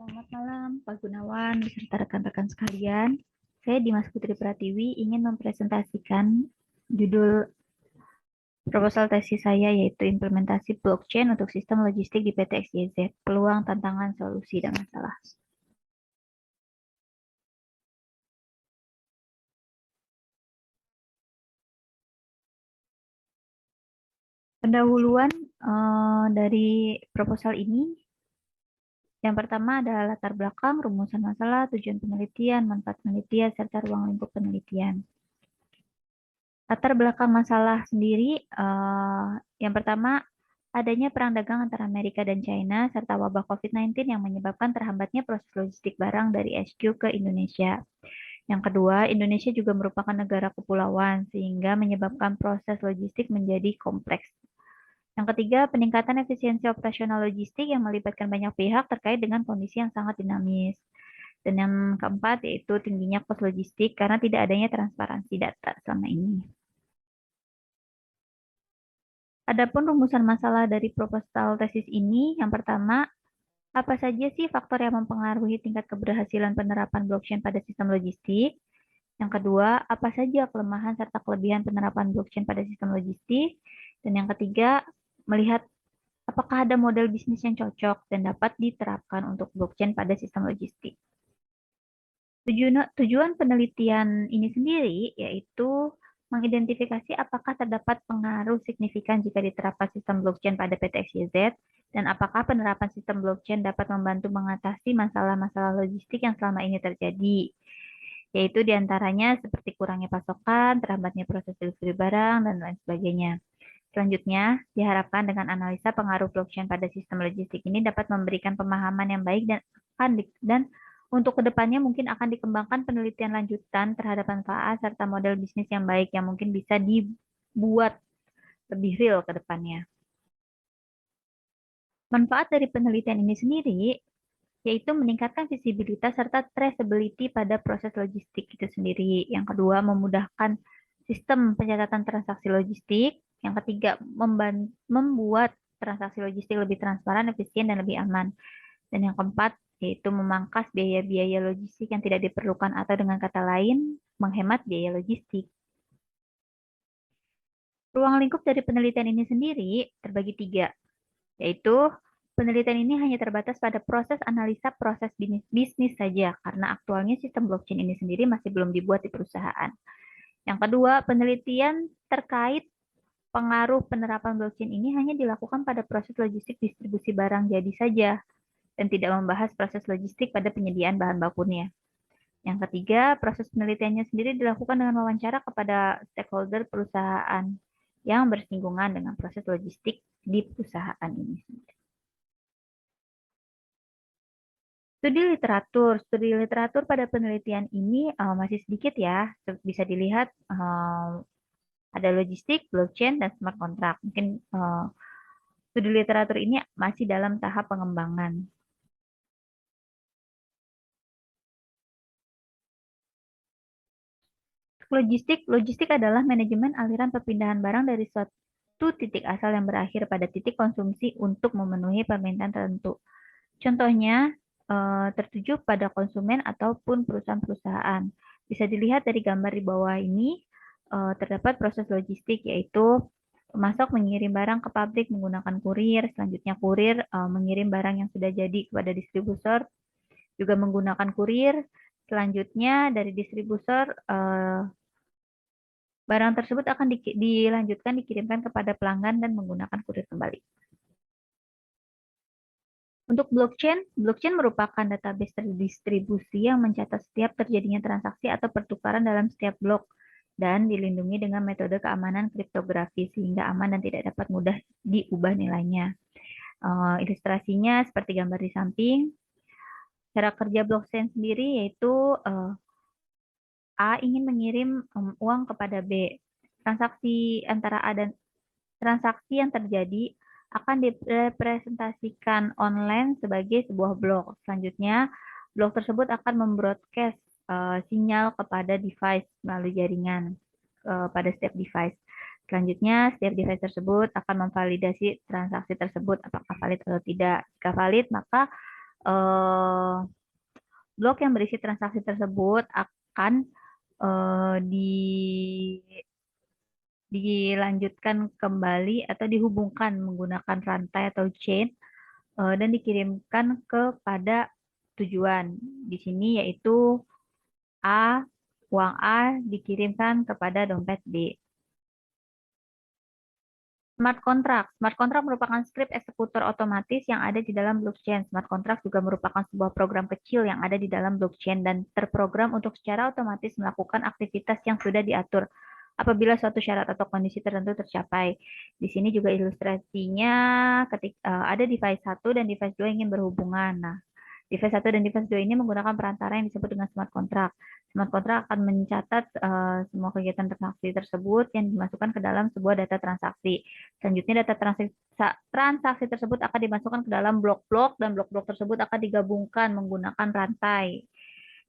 Selamat malam, Pak Gunawan, beserta rekan-rekan sekalian. Saya Dimas Putri Pratiwi ingin mempresentasikan judul proposal tesis saya yaitu implementasi blockchain untuk sistem logistik di PT XYZ, peluang, tantangan, solusi, dan masalah. Pendahuluan dari proposal ini, yang pertama adalah latar belakang, rumusan masalah, tujuan penelitian, manfaat penelitian, serta ruang lingkup penelitian. Latar belakang masalah sendiri, yang pertama, adanya perang dagang antara Amerika dan China, serta wabah COVID-19 yang menyebabkan terhambatnya proses logistik barang dari HQ ke Indonesia. Yang kedua, Indonesia juga merupakan negara kepulauan, sehingga menyebabkan proses logistik menjadi kompleks. Yang ketiga, peningkatan efisiensi operasional logistik yang melibatkan banyak pihak terkait dengan kondisi yang sangat dinamis. Dan yang keempat, yaitu tingginya kos logistik karena tidak adanya transparansi data selama ini. Adapun rumusan masalah dari proposal tesis ini, yang pertama, apa saja sih faktor yang mempengaruhi tingkat keberhasilan penerapan blockchain pada sistem logistik? Yang kedua, apa saja kelemahan serta kelebihan penerapan blockchain pada sistem logistik? Dan yang ketiga, melihat apakah ada model bisnis yang cocok dan dapat diterapkan untuk blockchain pada sistem logistik. Tujuan penelitian ini sendiri yaitu mengidentifikasi apakah terdapat pengaruh signifikan jika diterapkan sistem blockchain pada PT XYZ dan apakah penerapan sistem blockchain dapat membantu mengatasi masalah-masalah logistik yang selama ini terjadi, yaitu diantaranya seperti kurangnya pasokan, terhambatnya proses delivery barang, dan lain sebagainya. Selanjutnya, diharapkan dengan analisa pengaruh blockchain pada sistem logistik ini dapat memberikan pemahaman yang baik dan untuk kedepannya mungkin akan dikembangkan penelitian lanjutan terhadap manfaat serta model bisnis yang baik yang mungkin bisa dibuat lebih real ke depannya. Manfaat dari penelitian ini sendiri yaitu meningkatkan visibilitas serta traceability pada proses logistik itu sendiri. Yang kedua, memudahkan sistem pencatatan transaksi logistik. Yang ketiga, membuat transaksi logistik lebih transparan, efisien, dan lebih aman. Dan yang keempat, yaitu memangkas biaya-biaya logistik yang tidak diperlukan atau dengan kata lain, menghemat biaya logistik. Ruang lingkup dari penelitian ini sendiri terbagi tiga, yaitu penelitian ini hanya terbatas pada proses analisa proses bisnis saja, karena aktualnya sistem blockchain ini sendiri masih belum dibuat di perusahaan. Yang kedua, penelitian terkait pengaruh penerapan blockchain ini hanya dilakukan pada proses logistik distribusi barang jadi saja, dan tidak membahas proses logistik pada penyediaan bahan bakunya. Yang ketiga, proses penelitiannya sendiri dilakukan dengan wawancara kepada stakeholder perusahaan yang bersinggungan dengan proses logistik di perusahaan ini. Studi literatur pada penelitian ini masih sedikit ya. Bisa dilihat ada logistik, blockchain, dan smart contract. Mungkin studi literatur ini masih dalam tahap pengembangan. Logistik adalah manajemen aliran perpindahan barang dari suatu titik asal yang berakhir pada titik konsumsi untuk memenuhi permintaan tertentu. Contohnya, tertuju pada konsumen ataupun perusahaan-perusahaan. Bisa dilihat dari gambar di bawah ini, terdapat proses logistik yaitu pemasok mengirim barang ke pabrik menggunakan kurir, selanjutnya kurir mengirim barang yang sudah jadi kepada distributor juga menggunakan kurir, selanjutnya dari distributor barang tersebut akan dilanjutkan dikirimkan kepada pelanggan dan menggunakan kurir kembali. Untuk blockchain merupakan database terdistribusi yang mencatat setiap terjadinya transaksi atau pertukaran dalam setiap blok dan dilindungi dengan metode keamanan kriptografi sehingga aman dan tidak dapat mudah diubah nilainya. Ilustrasinya seperti gambar di samping. Cara kerja blockchain sendiri yaitu A ingin mengirim uang kepada B. Transaksi yang terjadi akan direpresentasikan online sebagai sebuah blok. Selanjutnya, blok tersebut akan membroadcast sinyal kepada device melalui jaringan pada setiap device. Selanjutnya, setiap device tersebut akan memvalidasi transaksi tersebut apakah valid atau tidak. Jika valid, maka eh, blok yang berisi transaksi tersebut akan dilanjutkan kembali atau dihubungkan menggunakan rantai atau chain dan dikirimkan kepada tujuan. Di sini yaitu A, uang A dikirimkan kepada dompet B. Smart contract. Smart contract merupakan skrip eksekutor otomatis yang ada di dalam blockchain. Smart contract juga merupakan sebuah program kecil yang ada di dalam blockchain dan terprogram untuk secara otomatis melakukan aktivitas yang sudah diatur apabila suatu syarat atau kondisi tertentu tercapai. Di sini juga ilustrasinya ketika ada device 1 dan device 2 ingin berhubungan. Nah, device 1 dan device 2 ini menggunakan perantara yang disebut dengan smart contract. Smart contract akan mencatat semua kegiatan transaksi tersebut yang dimasukkan ke dalam sebuah data transaksi. Selanjutnya data transaksi tersebut akan dimasukkan ke dalam blok-blok dan blok-blok tersebut akan digabungkan menggunakan rantai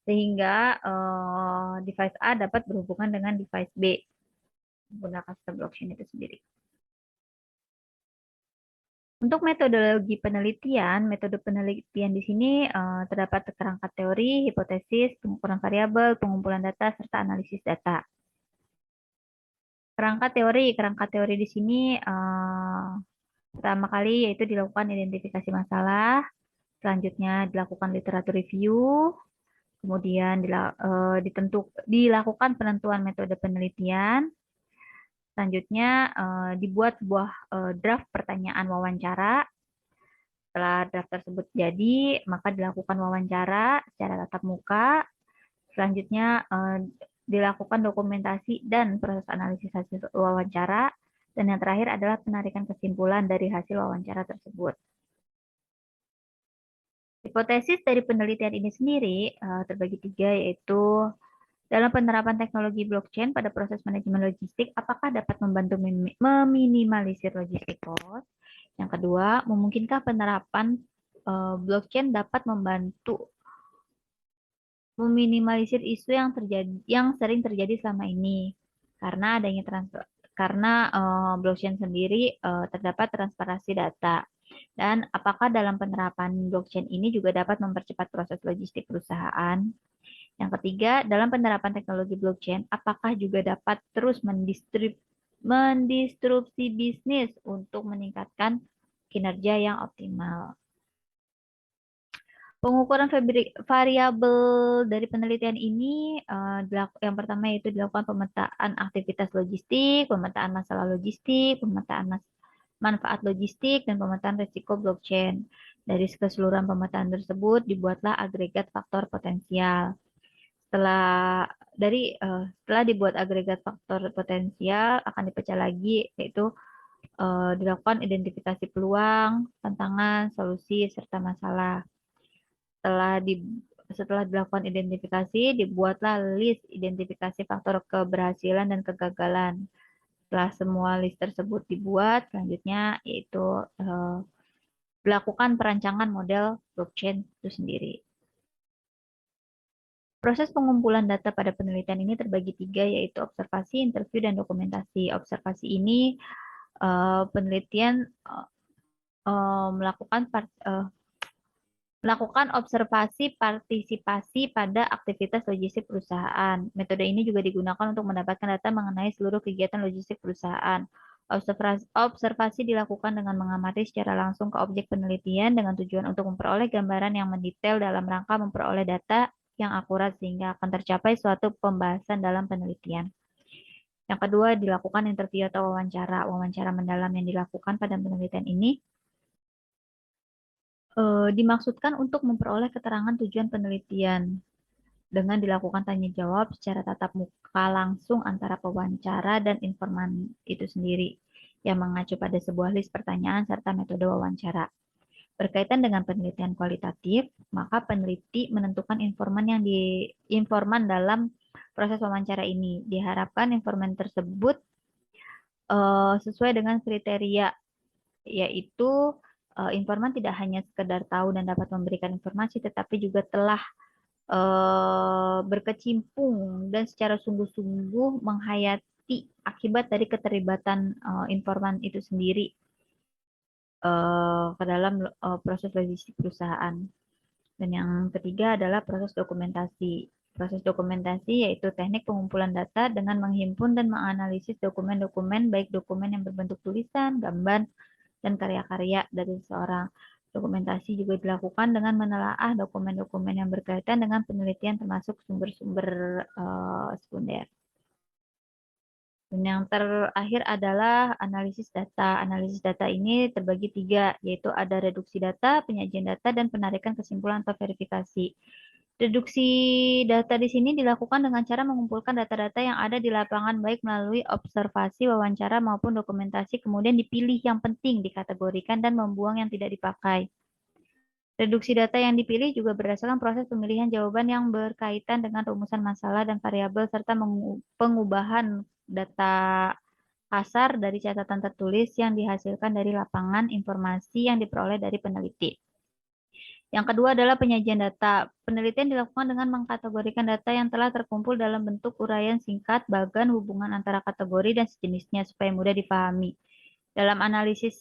sehingga device A dapat berhubungan dengan device B menggunakan sistem blockchain itu sendiri. Untuk metode penelitian di sini terdapat kerangka teori, hipotesis, pengukuran variabel, pengumpulan data, serta analisis data. Kerangka teori di sini pertama kali yaitu dilakukan identifikasi masalah, selanjutnya dilakukan literatur review, kemudian dilakukan penentuan metode penelitian, selanjutnya dibuat sebuah draft pertanyaan wawancara. Setelah draft tersebut jadi, maka dilakukan wawancara secara tatap muka. Selanjutnya dilakukan dokumentasi dan proses analisis hasil wawancara. Dan yang terakhir adalah penarikan kesimpulan dari hasil wawancara tersebut. Hipotesis dari penelitian ini sendiri terbagi 3, yaitu dalam penerapan teknologi blockchain pada proses manajemen logistik, apakah dapat membantu meminimalisir logistik cost? Yang kedua, memungkinkah penerapan blockchain dapat membantu meminimalisir isu yang sering terjadi selama ini karena adanya blockchain sendiri terdapat transparansi data. Dan apakah dalam penerapan blockchain ini juga dapat mempercepat proses logistik perusahaan? Yang ketiga, dalam penerapan teknologi blockchain, apakah juga dapat terus mendistrupsi bisnis untuk meningkatkan kinerja yang optimal? Pengukuran variabel dari penelitian ini yang pertama yaitu dilakukan pemetaan aktivitas logistik, pemetaan masalah logistik, pemetaan manfaat logistik, dan pemetaan risiko blockchain. Dari keseluruhan pemetaan tersebut dibuatlah agregat faktor potensial. Setelah dibuat agregat faktor potensial akan dipecah lagi yaitu dilakukan identifikasi peluang, tantangan, solusi, serta masalah. Setelah dilakukan identifikasi, dibuatlah list identifikasi faktor keberhasilan dan kegagalan. Setelah semua list tersebut dibuat, selanjutnya yaitu dilakukan perancangan model blockchain itu sendiri. Proses pengumpulan data pada penelitian ini terbagi 3, yaitu observasi, interview, dan dokumentasi. Observasi ini penelitian melakukan observasi partisipasi pada aktivitas logistik perusahaan. Metode ini juga digunakan untuk mendapatkan data mengenai seluruh kegiatan logistik perusahaan. Observasi dilakukan dengan mengamati secara langsung ke objek penelitian dengan tujuan untuk memperoleh gambaran yang mendetail dalam rangka memperoleh data yang akurat sehingga akan tercapai suatu pembahasan dalam penelitian. Yang kedua, dilakukan interview atau wawancara. Wawancara mendalam yang dilakukan pada penelitian ini dimaksudkan untuk memperoleh keterangan tujuan penelitian dengan dilakukan tanya jawab secara tatap muka langsung antara pewawancara dan informan itu sendiri yang mengacu pada sebuah list pertanyaan serta metode wawancara. Berkaitan dengan penelitian kualitatif, maka peneliti menentukan informan dalam proses wawancara ini. Diharapkan informan tersebut sesuai dengan kriteria, yaitu informan tidak hanya sekedar tahu dan dapat memberikan informasi, tetapi juga telah berkecimpung dan secara sungguh-sungguh menghayati akibat dari keterlibatan informan itu sendiri ke dalam proses logistik perusahaan. Dan yang ketiga adalah proses dokumentasi. Proses dokumentasi yaitu teknik pengumpulan data dengan menghimpun dan menganalisis dokumen-dokumen, baik dokumen yang berbentuk tulisan, gambar, dan karya-karya dari seseorang. Dokumentasi juga dilakukan dengan menelaah dokumen-dokumen yang berkaitan dengan penelitian termasuk sumber-sumber sekunder. Dan yang terakhir adalah analisis data. Analisis data ini terbagi tiga, yaitu ada reduksi data, penyajian data, dan penarikan kesimpulan atau verifikasi. Reduksi data di sini dilakukan dengan cara mengumpulkan data-data yang ada di lapangan baik melalui observasi, wawancara, maupun dokumentasi, kemudian dipilih yang penting, dikategorikan, dan membuang yang tidak dipakai. Reduksi data yang dipilih juga berdasarkan proses pemilihan jawaban yang berkaitan dengan rumusan masalah dan variabel serta pengubahan data kasar dari catatan tertulis yang dihasilkan dari lapangan informasi yang diperoleh dari peneliti. Yang kedua adalah penyajian data. Penelitian dilakukan dengan mengkategorikan data yang telah terkumpul dalam bentuk uraian singkat, bagan, hubungan antara kategori dan sejenisnya supaya mudah dipahami. Dalam analisis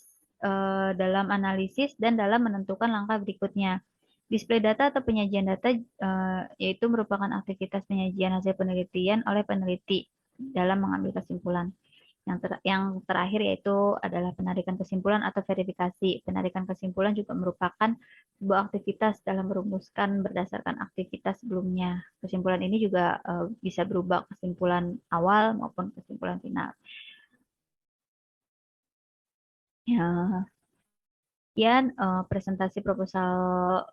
dan dalam menentukan langkah berikutnya. Display data atau penyajian data yaitu merupakan aktivitas penyajian hasil penelitian oleh peneliti dalam mengambil kesimpulan. Yang terakhir yaitu adalah penarikan kesimpulan atau verifikasi. Penarikan kesimpulan juga merupakan sebuah aktivitas dalam merumuskan berdasarkan aktivitas sebelumnya. Kesimpulan ini juga bisa berubah kesimpulan awal maupun kesimpulan final. Ya, sekian presentasi proposal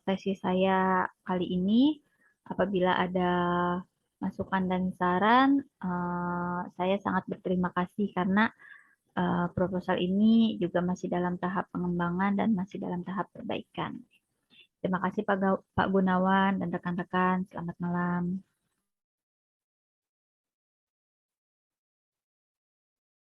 tesis saya kali ini. Apabila ada masukan dan saran, saya sangat berterima kasih karena proposal ini juga masih dalam tahap pengembangan dan masih dalam tahap perbaikan. Terima kasih Pak Gunawan dan rekan-rekan. Selamat malam.